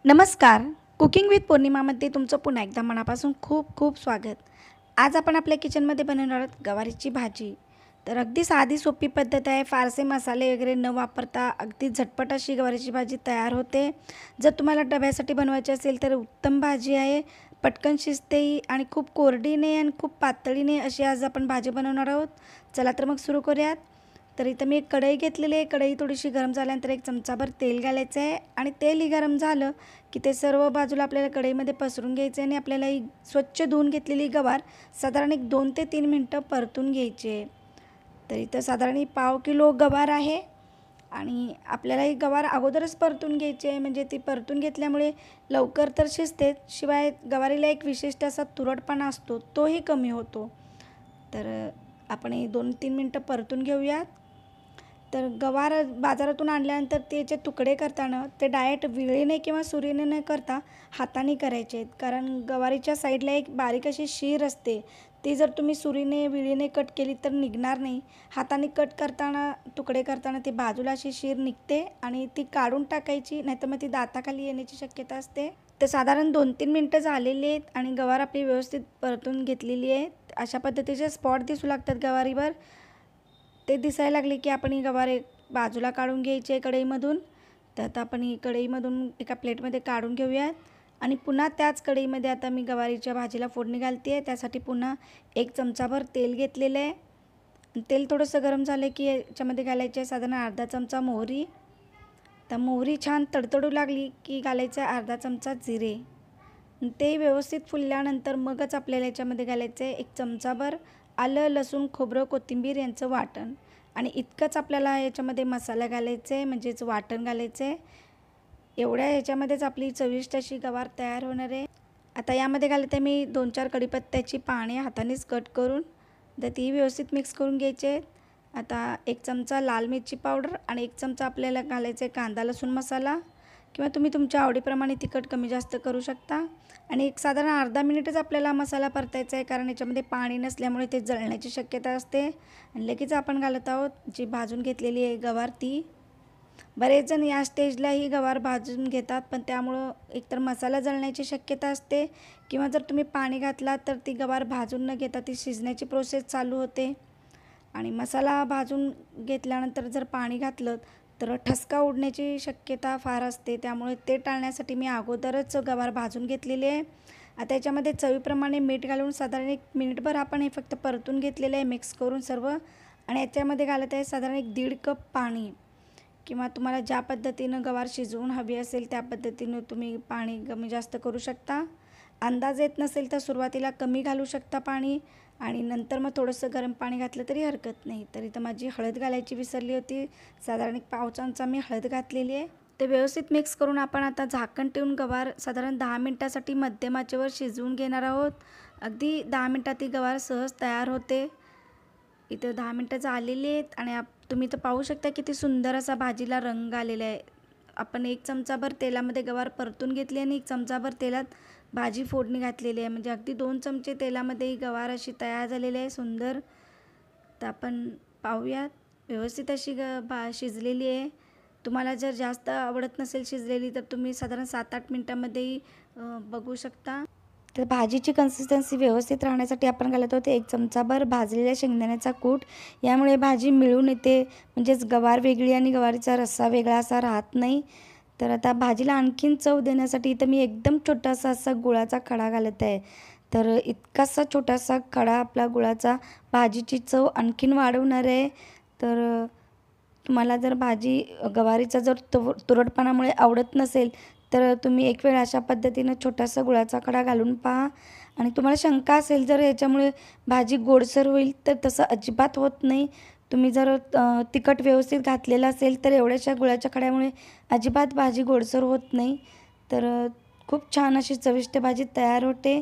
नमस्कार. Cooking with पौर्णिमामध्ये तुमचं पुन्हा एकदा मनापासून खूप खूप स्वागत. आज आपण आपल्या किचनमध्ये बनवणार आहोत गवारीची भाजी. तर अगदी साधी सोपी पद्धत आहे. फारसे मसाले वगैरे न वापरता अगदी झटपट अशी गवारीची भाजी तयार होते. जर तुम्हाला डब्यासाठी बनवायची असेल तर उत्तम भाजी आहे. पटकन शिजतेही आणि खूप कोरडी नाही आणि खूप पातळी नाही अशी आज आपण भाजी बनवणार आहोत. चला तर मग सुरू करूयात. तर इथं मी एक कढई घेतलेली आहे. कढई थोडीशी गरम झाल्यानंतर एक चमचाभर तेल घालायचं आहे आणि तेलही गरम झालं की ते सर्व बाजूला आपल्याला कढईमध्ये पसरून घ्यायचं आहे आणि आपल्याला ही स्वच्छ धुवून घेतलेली गवार साधारण एक 2 ते 3 मिनटं परतून घ्यायची आहे. तर इथं साधारण पाव किलो गवार आहे आणि आपल्याला ही गवार अगोदरच परतून घ्यायची आहे, म्हणजे ती परतून घेतल्यामुळे लवकर तर शिजते, शिवाय गवारीला एक विशिष्ट असा तुरटपणा असतो तोही कमी होतो. तर आपण हे 2-3 मिनटं परतून घेऊयात. तर गवार बाजारातून आणल्यानंतर त्याचे तुकडे करताना ते डायरेक्ट विळीने किंवा सुरीने न करता हाताने करायचे आहेत, कारण गवारीच्या साईडला एक बारीक अशी शीर असते. ती जर तुम्ही सुरीने विळीने कट केली तर निघणार नाही. हाताने कट करताना तुकडे करताना ती बाजूला अशी शीर निघते आणि ती काढून टाकायची, नाहीतर मग ती दाताखाली येण्याची शक्यता असते. तर साधारण 2-3 मिनटं झालेली आहेत आणि गवार आपली व्यवस्थित परतून घेतलेली आहे. अशा पद्धतीचे स्पॉट दिसू लागतात गवारीवर. ते दिसायला लागले की आपण ही गवार एक बाजूला काढून घ्यायची आहे कढईमधून. तर आता आपण ही कढईमधून एका प्लेटमध्ये काढून घेऊयात आणि पुन्हा त्याच कढईमध्ये आता मी गवारीच्या भाजीला फोडणी घालते आहे. त्यासाठी पुन्हा 1 चमचाभर तेल घेतलेलं आहे. तेल थोडंसं गरम झालं की याच्यामध्ये घालायचे आहे साधारण अर्धा चमचा मोहरी. तर मोहरी छान तडतडू लागली की घालायचं आहे अर्धा चमचा जिरे. ते व्यवस्थित फुलल्यानंतर मगच आपल्याला याच्यामध्ये घालायचं आहे 1 चमचाभर आलं, लसूण, खोबरं, कोथिंबीर यांचं वाटण आणि इतकंच आपल्याला याच्यामध्ये मसाला घालायचं आहे, म्हणजेच वाटण घालायचं आहे. एवढ्या ह्याच्यामध्येच आपली चविष्ट अशी गवार तयार होणार आहे. आता यामध्ये घालत आहे मी 2-4 कढीपत्त्याची पाने हातानेच कट करून, तर ती व्यवस्थित मिक्स करून घ्यायचे आहेत. आता 1 चमचा लाल मिरची पावडर आणि 1 चमचा आपल्याला घालायचं आहे कांदा लसूण मसाला, किंवा तुम्ही तुमच्या आवडीप्रमाणे तिखट कमी जास्त करू शकता. आणि एक साधारण अर्धा मिनिटच आपल्याला मसाला परतायचा आहे, कारण याच्यामध्ये पाणी नसल्यामुळे ते जळण्याची शक्यता असते. आणि लगेच आपण घालत आहोत जी भाजून घेतलेली आहे गवार ती. बरेच जण या स्टेजला ही गवार भाजून घेतात, पण त्यामुळं एकतर मसाला जळण्याची शक्यता असते, किंवा जर तुम्ही पाणी घातला तर ती गवार भाजून न घेता ती शिजण्याची प्रोसेस चालू होते. आणि मसाला भाजून घेतल्यानंतर जर पाणी घातलं तर ठसका उडण्याची शक्यता फार असते, त्यामुळे ते टाळण्यासाठी मी अगोदरच गवार भाजून घेतलेली आहे. आता याच्यामध्ये चवीप्रमाणे मीठ घालून साधारण 1 मिनिटभर आपण हे फक्त परतून घेतलेलं आहे मिक्स करून सर्व. आणि याच्यामध्ये घालत आहे साधारण 1-1.5 कप पाणी, किंवा तुम्हाला ज्या पद्धतीनं गवार शिजवून हवी असेल त्या पद्धतीनं तुम्ही पाणी कमी जास्त करू शकता. अंदाज येत नसेल तर सुरुवातीला कमी घालू शकता पाणी आणि नंतर मग थोडंसं गरम पाणी घातलं तरी हरकत नाही. तर इथं माझी हळद घालायची विसरली होती, साधारण 1 पाव चमचा मी हळद घातलेली आहे. ते व्यवस्थित मिक्स करून आपण आता झाकण ठेवून गवार साधारण 10 मिनटासाठी मध्यम आचेवर शिजवून घेणार आहोत. अगदी 10 मिनटात ही गवार सहज तयार होते. इथं 10 मिनटं झालेली आहेत आणि तुम्ही तर पाहू शकता किती सुंदर असा भाजीला रंग आलेला आहे. आपण 1 चमचाभर तेलामध्ये गवार परतून घेतली आणि 1 चमचाभर तेलात भाजी फोडणी घातलेली आहे, म्हणजे अगदी 2 चमचे तेलामध्ये ही गवार अशी तयार झालेली आहे सुंदर. तर आपण पाहूयात व्यवस्थित अशी शिजलेली आहे. तुम्हाला जर जास्त आवडत नसेल शिजलेली तर तुम्ही साधारण 7-8 मिनटामध्येही बघू शकता. तर भाजीची कन्सिस्टन्सी व्यवस्थित राहण्यासाठी आपण घालत होते 1 चमचाभर भाजलेल्या शेंगदाण्याचा कूट. यामुळे भाजी मिळून येते, म्हणजेच गवार वेगळी आणि गवारीचा रस्सा वेगळा असा राहत नाही. तर आता भाजीला आणखीन चव देण्यासाठी इथं मी एकदम छोटासा असा गुळाचा खडा घालत आहे. तर इतकासा छोटासा खडा आपला गुळाचा भाजीची चव आणखीन वाढवणार आहे. तर तुम्हाला जर भाजी गवारीचा जर तुरटपणामुळे आवडत नसेल तर तुम्ही एक वेळ अशा पद्धतीनं छोटासा गुळाचा खडा घालून पहा. आणि तुम्हाला शंका असेल जर याच्यामुळे भाजी गोडसर होईल, तर तसं अजिबात होत नाही. तुम्ही जर तिखट व्यवस्थित घातलेलं असेल तर एवढ्याशा गुळाच्या खड्यामुळे अजिबात भाजी गोडसर होत नाही. तर खूप छान अशी चविष्ट भाजी तयार होते.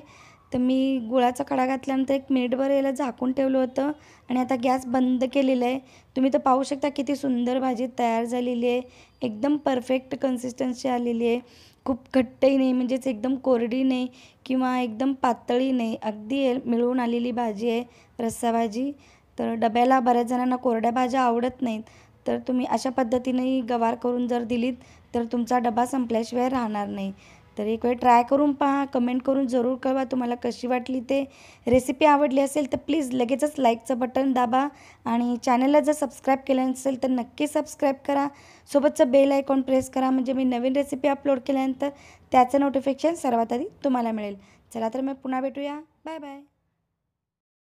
तर मी गुळाचा खडा घातल्यानंतर 1 मिनिटभर याला झाकून ठेवलं होतं आणि आता गॅस बंद केलेला आहे. तुम्ही तर पाहू शकता किती सुंदर भाजी तयार झालेली आहे. एकदम परफेक्ट कन्सिस्टन्सी आलेली आहे. खूप घट्टही नाही, म्हणजेच एकदम कोरडी नाही किंवा एकदम पातळी नाही, अगदी मिळून आलेली भाजी आहे रस्सा भाजी. तर डब्याला बऱ्याच जणांना कोरड्या भाज्या आवडत नाहीत, तर तुम्ही अशा पद्धतीनेही गवार करून जर दिलीत तर तुमचा डबा संपल्याशिवाय राहणार नाही. तर एक वेळ ट्राय करून पहा, कमेंट करून जरूर कळवा तुम्हाला कशी वाटली ते. रेसिपी आवडली असेल तर प्लीज लगेचच लाईकचं बटन दाबा आणि चॅनलला जर सबस्क्राईब केलं नसेल तर नक्की सबस्क्राईब करा. सोबतचं बेल आयकॉन प्रेस करा, म्हणजे मी नवीन रेसिपी अपलोड केल्यानंतर त्याचं नोटिफिकेशन सर्वात आधी तुम्हाला मिळेल. चला तर मग पुन्हा भेटूया. Bye bye.